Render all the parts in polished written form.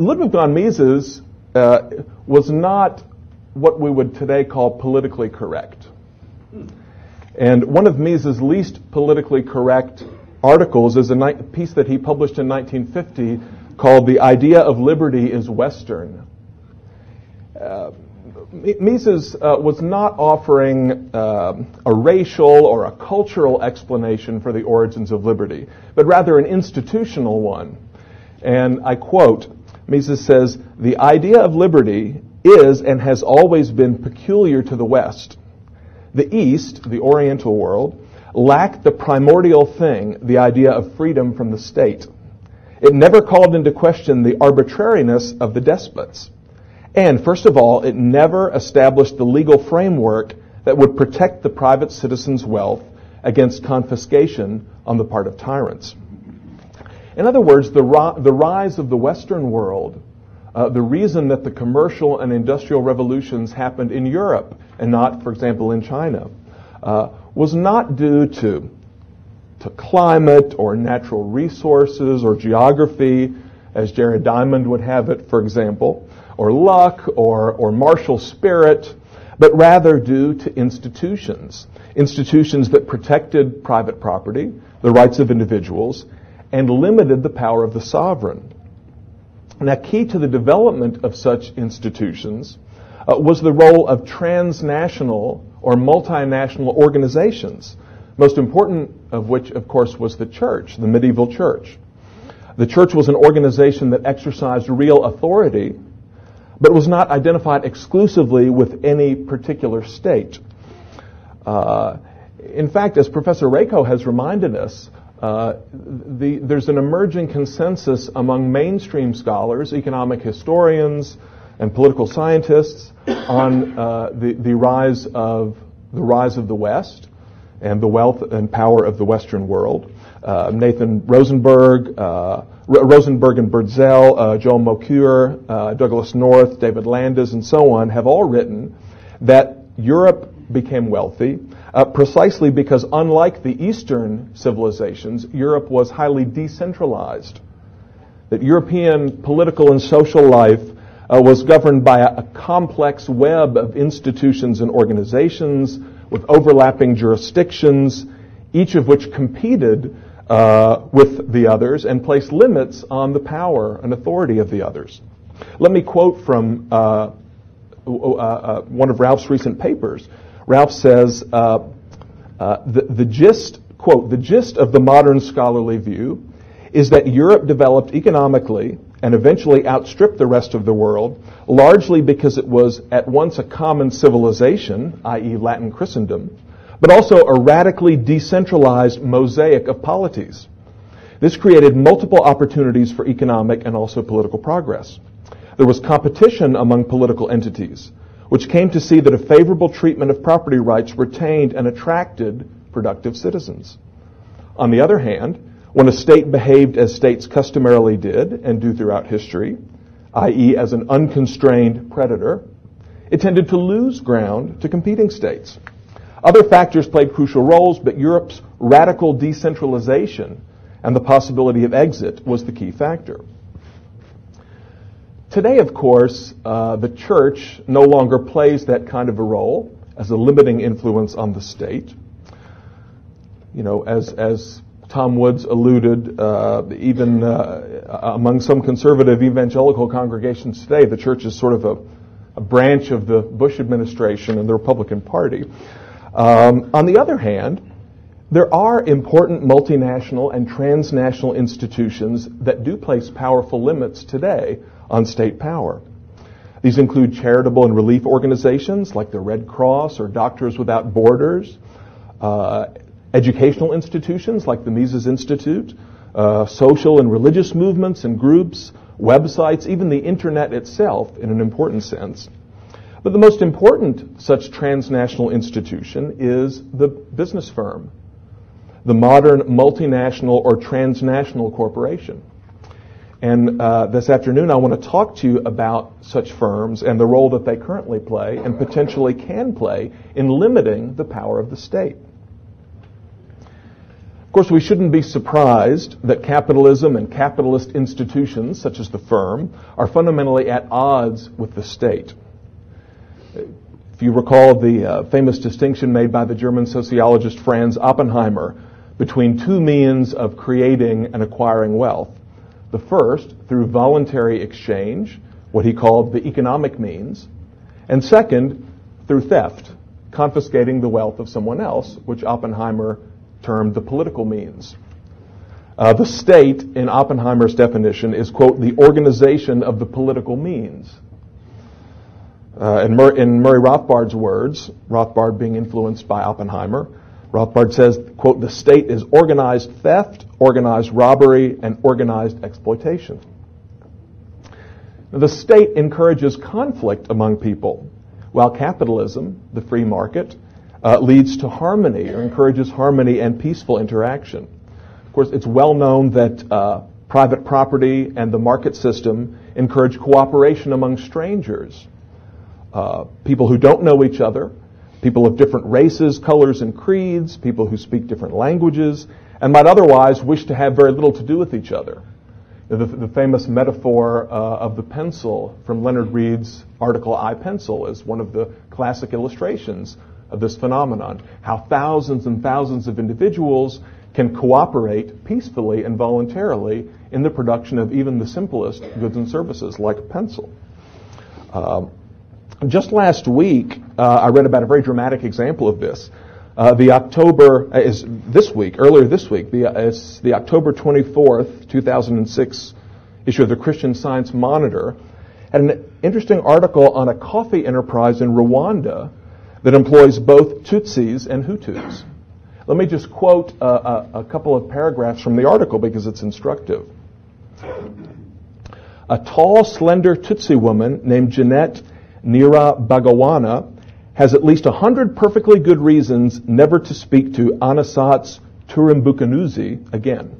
Ludwig von Mises was not what we would today call politically correct. And one of Mises' least politically correct articles is a piece that he published in 1950 called "The Idea of Liberty is Western." Mises was not offering a racial or a cultural explanation for the origins of liberty, but rather an institutional one. And I quote, Mises says, "The idea of liberty is and has always been peculiar to the West. The East, the Oriental world, lacked the primordial thing, the idea of freedom from the state. It never called into question the arbitrariness of the despots. And, first of all, it never established the legal framework that would protect the private citizen's wealth against confiscation on the part of tyrants." In other words, the rise of the Western world, the reason that the commercial and industrial revolutions happened in Europe and not, for example, in China, was not due to climate or natural resources or geography, as Jared Diamond would have it, for example, or luck or martial spirit, but rather due to institutions that protected private property, the rights of individuals, and limited the power of the sovereign. Now, key to the development of such institutions was the role of transnational or multinational organizations, most important of which, of course, was the church, the medieval church. The church was an organization that exercised real authority, but was not identified exclusively with any particular state. In fact, as Professor Rako has reminded us, there's an emerging consensus among mainstream scholars, economic historians, and political scientists on the rise of the West and the wealth and power of the Western world. Nathan Rosenberg and Birdsell, Joel Mokyr, Douglas North, David Landis, and so on have all written that Europe became wealthy precisely because, unlike the Eastern civilizations, Europe was highly decentralized. That European political and social life was governed by a complex web of institutions and organizations with overlapping jurisdictions, each of which competed with the others and placed limits on the power and authority of the others. Let me quote from one of Ralph's recent papers. Ralph says, the gist, quote, "The gist of the modern scholarly view is that Europe developed economically and eventually outstripped the rest of the world, largely because it was at once a common civilization, i.e. Latin Christendom, but also a radically decentralized mosaic of polities. This created multiple opportunities for economic and also political progress. There was competition among political entities, which came to see that a favorable treatment of property rights retained and attracted productive citizens. On the other hand, when a state behaved as states customarily did and do throughout history, i.e. as an unconstrained predator, it tended to lose ground to competing states. Other factors played crucial roles, but Europe's radical decentralization and the possibility of exit was the key factor." Today, of course, the church no longer plays that kind of a role as a limiting influence on the state. You know, as Tom Woods alluded, even among some conservative evangelical congregations today, the church is sort of a branch of the Bush administration and the Republican Party. On the other hand, there are important multinational and transnational institutions that do place powerful limits today on state power. These include charitable and relief organizations like the Red Cross or Doctors Without Borders, educational institutions like the Mises Institute, social and religious movements and groups, websites, even the internet itself in an important sense. But the most important such transnational institution is the business firm, the modern multinational or transnational corporation. And this afternoon I want to talk to you about such firms and the role that they currently play and potentially can play in limiting the power of the state. Of course, we shouldn't be surprised that capitalism and capitalist institutions, such as the firm, are fundamentally at odds with the state. If you recall the famous distinction made by the German sociologist Franz Oppenheimer between two means of creating and acquiring wealth. The first, through voluntary exchange, what he called the economic means, and second, through theft, confiscating the wealth of someone else, which Oppenheimer termed the political means. The state, in Oppenheimer's definition, is, quote, the organization of the political means. In Murray Rothbard's words, Rothbard being influenced by Oppenheimer, Rothbard says, quote, the state is organized theft, organized robbery, and organized exploitation. Now, the state encourages conflict among people, while capitalism, the free market, leads to harmony or encourages harmony and peaceful interaction. Of course, it's well known that private property and the market system encourage cooperation among strangers, people who don't know each other, people of different races, colors, and creeds, people who speak different languages, and might otherwise wish to have very little to do with each other. The famous metaphor of the pencil from Leonard Read's article, I Pencil, is one of the classic illustrations of this phenomenon, how thousands and thousands of individuals can cooperate peacefully and voluntarily in the production of even the simplest goods and services, like a pencil. Just last week, I read about a very dramatic example of this. Earlier this week, it's the October 24th, 2006 issue of the Christian Science Monitor, had an interesting article on a coffee enterprise in Rwanda that employs both Tutsis and Hutus. Let me just quote a couple of paragraphs from the article because it's instructive. A tall, slender Tutsi woman named Jeanette Nyirabagawana has at least 100 perfectly good reasons never to speak to Anasats Turimbukanuzi again.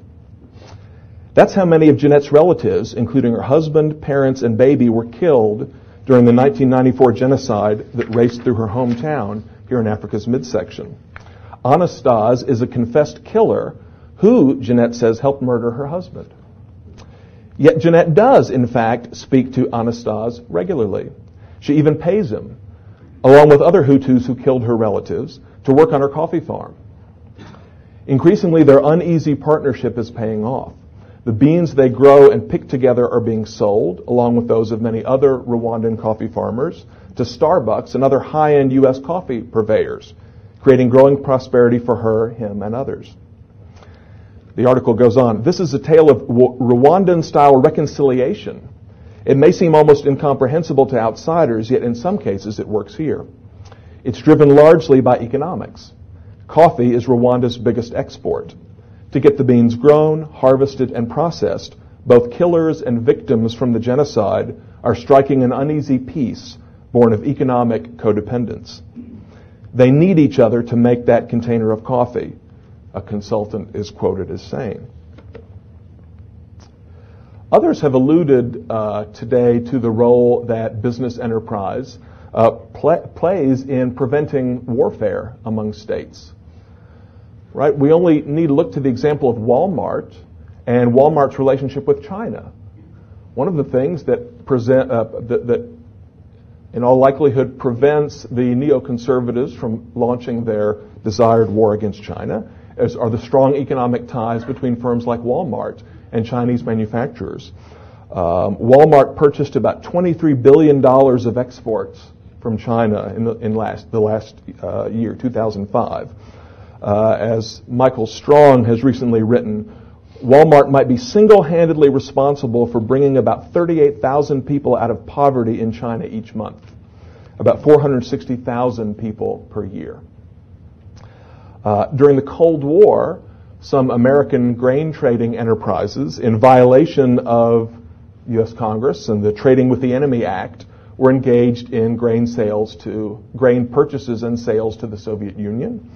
That's how many of Jeanette's relatives, including her husband, parents, and baby, were killed during the 1994 genocide that raced through her hometown here in Africa's midsection. Anastas is a confessed killer who, Jeanette says, helped murder her husband. Yet Jeanette does, in fact, speak to Anastas regularly. She even pays him, along with other Hutus who killed her relatives, to work on her coffee farm. Increasingly, their uneasy partnership is paying off. The beans they grow and pick together are being sold, along with those of many other Rwandan coffee farmers, to Starbucks and other high-end U.S. coffee purveyors, creating growing prosperity for her, him, and others. The article goes on. This is a tale of Rwandan-style reconciliation. It may seem almost incomprehensible to outsiders, yet in some cases it works here. It's driven largely by economics. Coffee is Rwanda's biggest export. To get the beans grown, harvested, and processed, both killers and victims from the genocide are striking an uneasy peace born of economic codependence. They need each other to make that container of coffee, a consultant is quoted as saying. Others have alluded today to the role that business enterprise plays in preventing warfare among states. Right? We only need to look to the example of Walmart and Walmart's relationship with China. One of the things that that in all likelihood prevents the neoconservatives from launching their desired war against China are the strong economic ties between firms like Walmart and Chinese manufacturers. Walmart purchased about $23 billion of exports from China in the last year, 2005. As Michael Strong has recently written, Walmart might be single-handedly responsible for bringing about 38,000 people out of poverty in China each month, about 460,000 people per year. During the Cold War, some American grain trading enterprises, in violation of U.S. Congress and the Trading with the Enemy Act, were engaged in grain purchases and sales to the Soviet Union.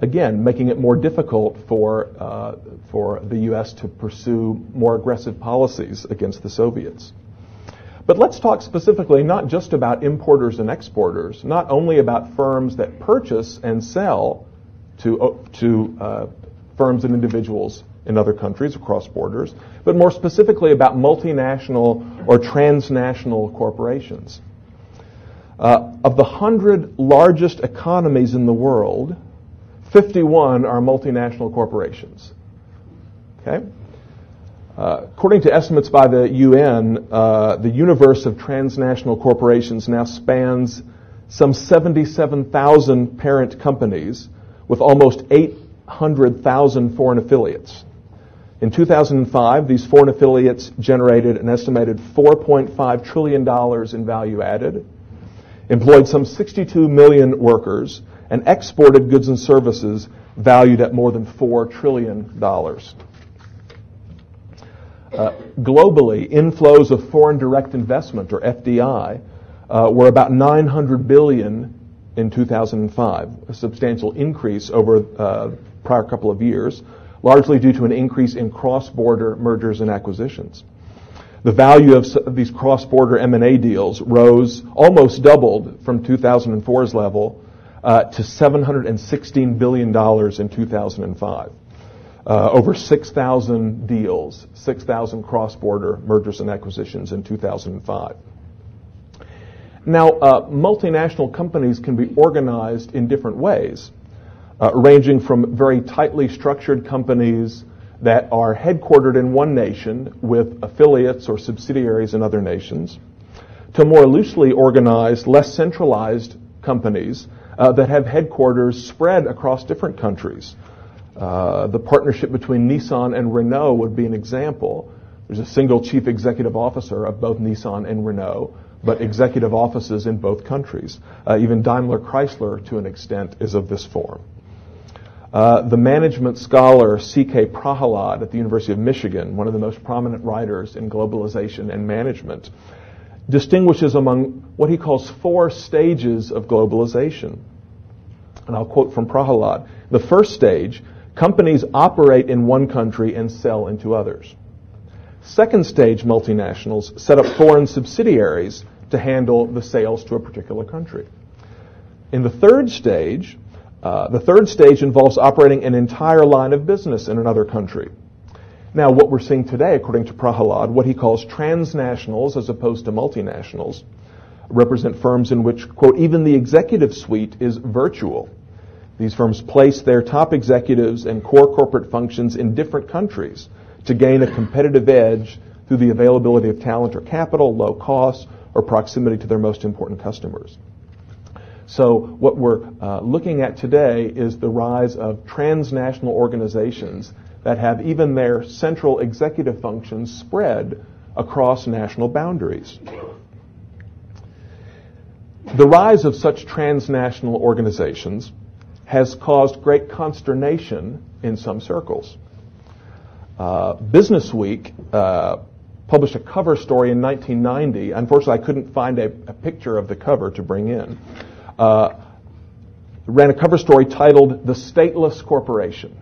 Again, making it more difficult for the U.S. to pursue more aggressive policies against the Soviets. But let's talk specifically not just about importers and exporters, not only about firms that purchase and sell to firms and individuals in other countries across borders, but more specifically about multinational or transnational corporations. Of the 100 largest economies in the world, 51 are multinational corporations. Okay? According to estimates by the UN, the universe of transnational corporations now spans some 77,000 parent companies with almost 800,000 foreign affiliates. In 2005, these foreign affiliates generated an estimated $4.5 trillion in value added, employed some 62 million workers, and exported goods and services valued at more than $4 trillion. Globally, inflows of foreign direct investment, or FDI, were about $900 billion in 2005, a substantial increase over prior couple of years, largely due to an increase in cross-border mergers and acquisitions. The value of these cross-border M&A deals rose, almost doubled from 2004's level to $716 billion in 2005. Over 6,000 deals, 6,000 cross-border mergers and acquisitions in 2005. Now, multinational companies can be organized in different ways, ranging from very tightly structured companies that are headquartered in one nation with affiliates or subsidiaries in other nations, to more loosely organized, less centralized companies that have headquarters spread across different countries. The partnership between Nissan and Renault would be an example. There's a single chief executive officer of both Nissan and Renault, but executive offices in both countries. Even Daimler Chrysler, to an extent, is of this form. The management scholar C.K. Prahalad at the University of Michigan, one of the most prominent writers in globalization and management, distinguishes among what he calls 4 stages of globalization. And I'll quote from Prahalad. The first stage, companies operate in one country and sell into others. Second stage, multinationals set up foreign subsidiaries to handle the sales to a particular country. In the third stage involves operating an entire line of business in another country. Now, what we're seeing today, according to Prahalad, what he calls transnationals as opposed to multinationals, represent firms in which, quote, even the executive suite is virtual. These firms place their top executives and core corporate functions in different countries to gain a competitive edge through the availability of talent or capital, low costs, or proximity to their most important customers. So what we're looking at today is the rise of transnational organizations that have even their central executive functions spread across national boundaries. The rise of such transnational organizations has caused great consternation in some circles. Business Week published a cover story in 1990. Unfortunately, I couldn't find a picture of the cover to bring in. Ran a cover story titled "The Stateless Corporation."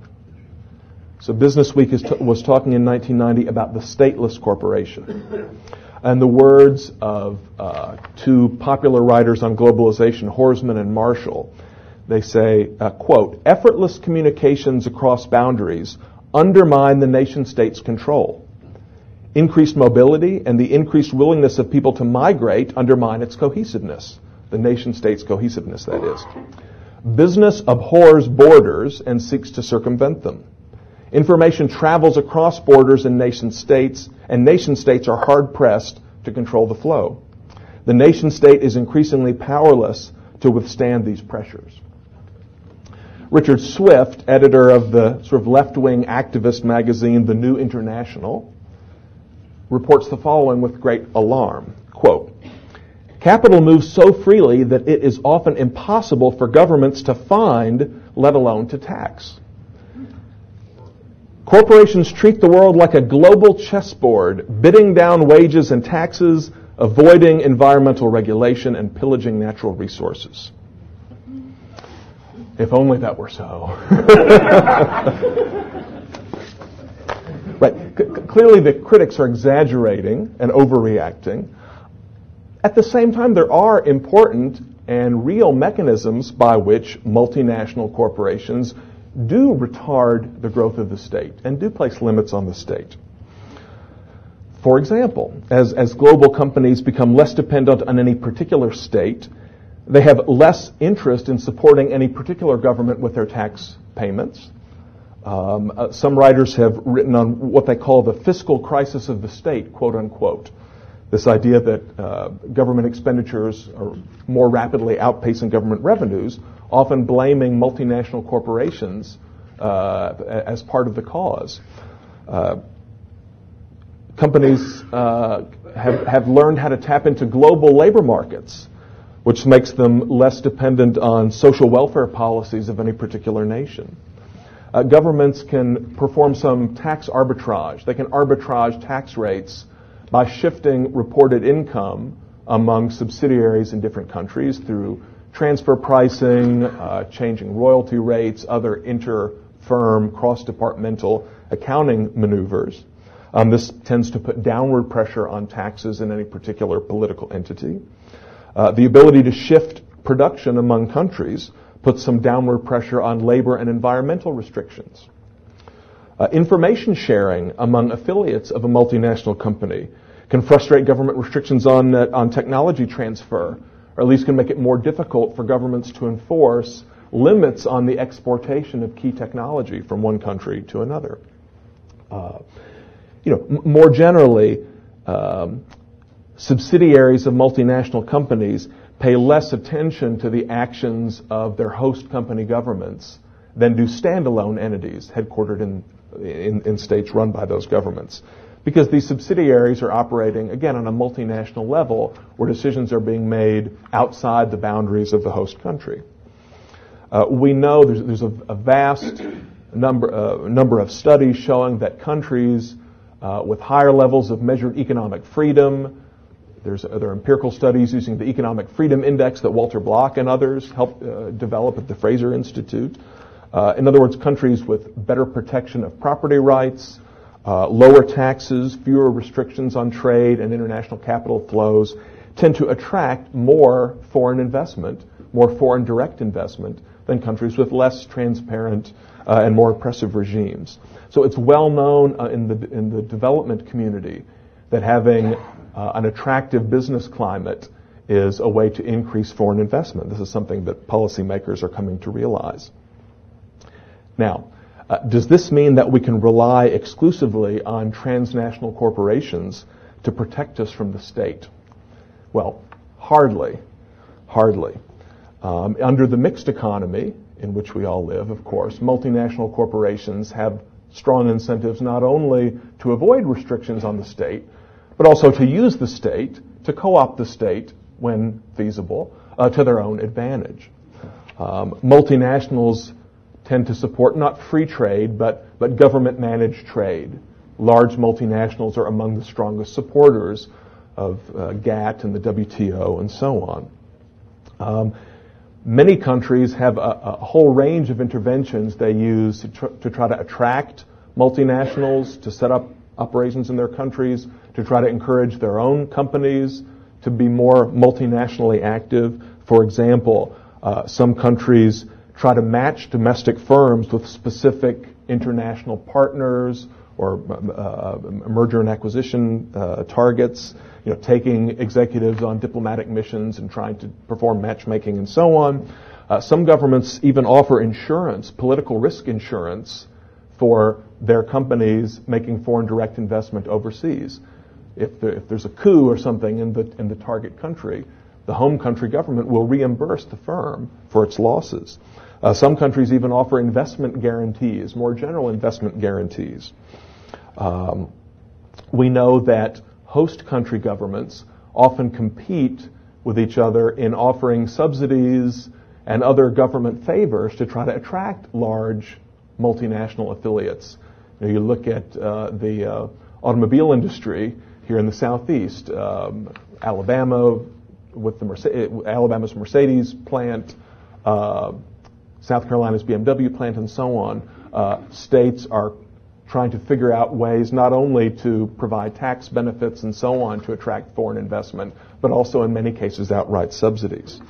So Business Week was talking in 1990 about the stateless corporation. And the words of 2 popular writers on globalization, Horsman and Marshall, they say, quote, effortless communications across boundaries undermine the nation-state's control. Increased mobility and the increased willingness of people to migrate undermine its cohesiveness, the nation-state's cohesiveness, that is. Business abhors borders and seeks to circumvent them. Information travels across borders and nation-states are hard-pressed to control the flow. The nation-state is increasingly powerless to withstand these pressures. Richard Swift, editor of the sort of left-wing activist magazine, The New International, reports the following with great alarm. Quote, capital moves so freely that it is often impossible for governments to find, let alone to tax. Corporations treat the world like a global chessboard, bidding down wages and taxes, avoiding environmental regulation, and pillaging natural resources. If only that were so. Right. Clearly the critics are exaggerating and overreacting. At the same time, there are important and real mechanisms by which multinational corporations do retard the growth of the state and do place limits on the state. For example, as global companies become less dependent on any particular state, they have less interest in supporting any particular government with their tax payments. Some writers have written on what they call the fiscal crisis of the state, quote unquote. This idea that government expenditures are more rapidly outpacing government revenues, often blaming multinational corporations as part of the cause. Companies have learned how to tap into global labor markets, which makes them less dependent on social welfare policies of any particular nation. Governments can perform some tax arbitrage. They can arbitrage tax rates by shifting reported income among subsidiaries in different countries through transfer pricing, changing royalty rates, other inter-firm, cross-departmental accounting maneuvers. This tends to put downward pressure on taxes in any particular political entity. The ability to shift production among countries puts some downward pressure on labor and environmental restrictions. Information sharing among affiliates of a multinational company can frustrate government restrictions on technology transfer, or at least can make it more difficult for governments to enforce limits on the exportation of key technology from one country to another. More generally, subsidiaries of multinational companies pay less attention to the actions of their host company governments than do standalone entities headquartered in states run by those governments. Because these subsidiaries are operating, again, on a multinational level where decisions are being made outside the boundaries of the host country. We know there's a vast number of studies showing that countries with higher levels of measured economic freedom, there are empirical studies using the Economic Freedom Index that Walter Block and others helped develop at the Fraser Institute. In other words, countries with better protection of property rights, lower taxes, fewer restrictions on trade and international capital flows tend to attract more foreign investment, more foreign direct investment than countries with less transparent and more oppressive regimes. So it's well known in the development community that having an attractive business climate is a way to increase foreign investment. This is something that policymakers are coming to realize. Now, does this mean that we can rely exclusively on transnational corporations to protect us from the state? Well, hardly. Under the mixed economy in which we all live, of course, multinational corporations have strong incentives not only to avoid restrictions on the state, but also to use the state, to co-opt the state when feasible, to their own advantage. Multinationals tend to support not free trade, but government-managed trade. Large multinationals are among the strongest supporters of GATT and the WTO and so on. Many countries have a whole range of interventions they use to try to attract multinationals to set up operations in their countries, to try to encourage their own companies to be more multinationally active. For example, some countries try to match domestic firms with specific international partners or merger and acquisition targets, taking executives on diplomatic missions and trying to perform matchmaking and so on. Some governments even offer insurance, political risk insurance, for their companies making foreign direct investment overseas. If there's a coup or something in the target country, the home country government will reimburse the firm for its losses. Some countries even offer investment guarantees, more general investment guarantees. We know that host country governments often compete with each other in offering subsidies and other government favors to try to attract large multinational affiliates. You look at the automobile industry here in the Southeast, Alabama with Alabama's Mercedes plant, South Carolina's BMW plant, and so on. States are trying to figure out ways not only to provide tax benefits and so on to attract foreign investment, but also in many cases outright subsidies.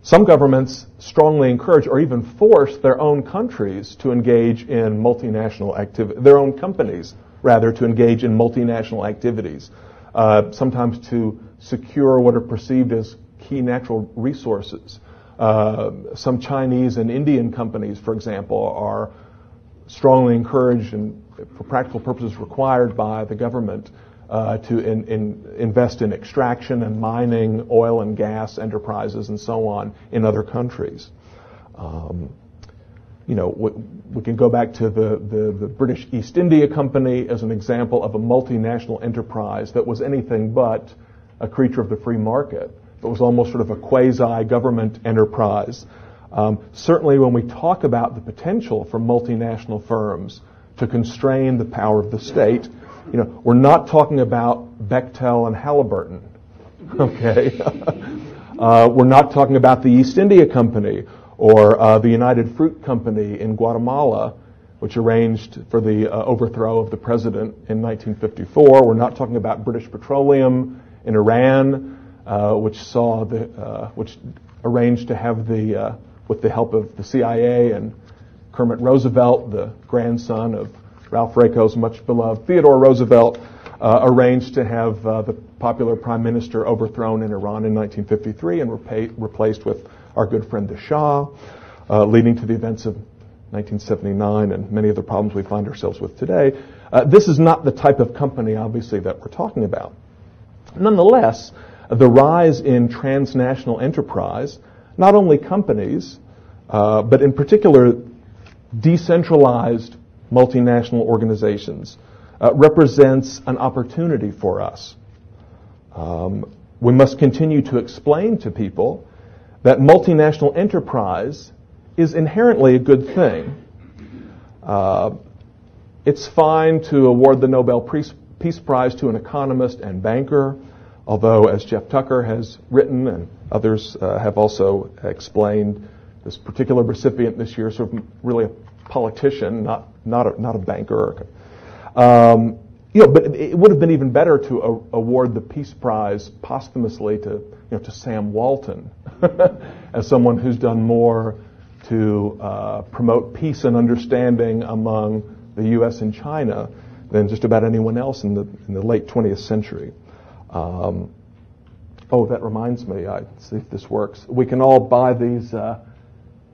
Some governments strongly encourage or even force their own countries to engage in multinational activity, their own companies, rather, to engage in multinational activities, sometimes to secure what are perceived as key natural resources. Some Chinese and Indian companies, for example, are strongly encouraged and, for practical purposes, required by the government to invest in extraction and mining, oil and gas enterprises, and so on in other countries. We can go back to the British East India Company as an example of a multinational enterprise that was anything but a creature of the free market. It was almost sort of a quasi-government enterprise. Certainly when we talk about the potential for multinational firms to constrain the power of the state, we're not talking about Bechtel and Halliburton, okay? We're not talking about the East India Company or the United Fruit Company in Guatemala, which arranged for the overthrow of the president in 1954. We're not talking about British Petroleum in Iran, which arranged to have with the help of the CIA and Kermit Roosevelt, the grandson of Ralph Raico's much beloved Theodore Roosevelt, arranged to have the popular prime minister overthrown in Iran in 1953 and replaced with our good friend the Shah, leading to the events of 1979 and many of the problems we find ourselves with today. This is not the type of company, obviously, that we're talking about. Nonetheless, the rise in transnational enterprise, not only companies, but in particular decentralized multinational organizations, represents an opportunity for us. We must continue to explain to people that multinational enterprise is inherently a good thing. It's fine to award the Nobel Peace Prize to an economist and banker, although, as Jeff Tucker has written and others have also explained, this particular recipient this year is sort of really a politician, not a banker. But it would have been even better to award the Peace Prize posthumously to Sam Walton as someone who's done more to promote peace and understanding among the U.S. and China than just about anyone else in the late 20th century. That reminds me. Let's see if this works. We can all buy these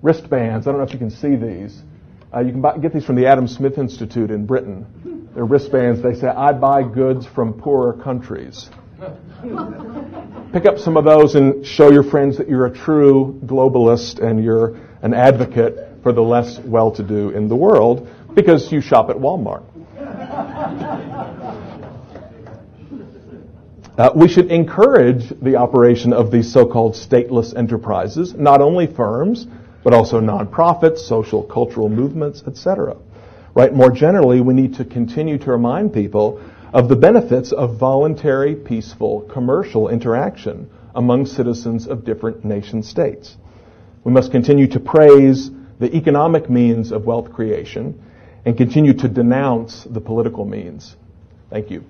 wristbands. I don't know if you can see these. You can get these from the Adam Smith Institute in Britain. They're wristbands. They say, "I buy goods from poorer countries." Pick up some of those and show your friends that you're a true globalist and you're an advocate for the less well-to-do in the world because you shop at Walmart. We should encourage the operation of these so-called stateless enterprises, not only firms, but also nonprofits, social, cultural movements, etc. Right? More generally, we need to continue to remind people of the benefits of voluntary, peaceful, commercial interaction among citizens of different nation states. We must continue to praise the economic means of wealth creation and continue to denounce the political means. Thank you.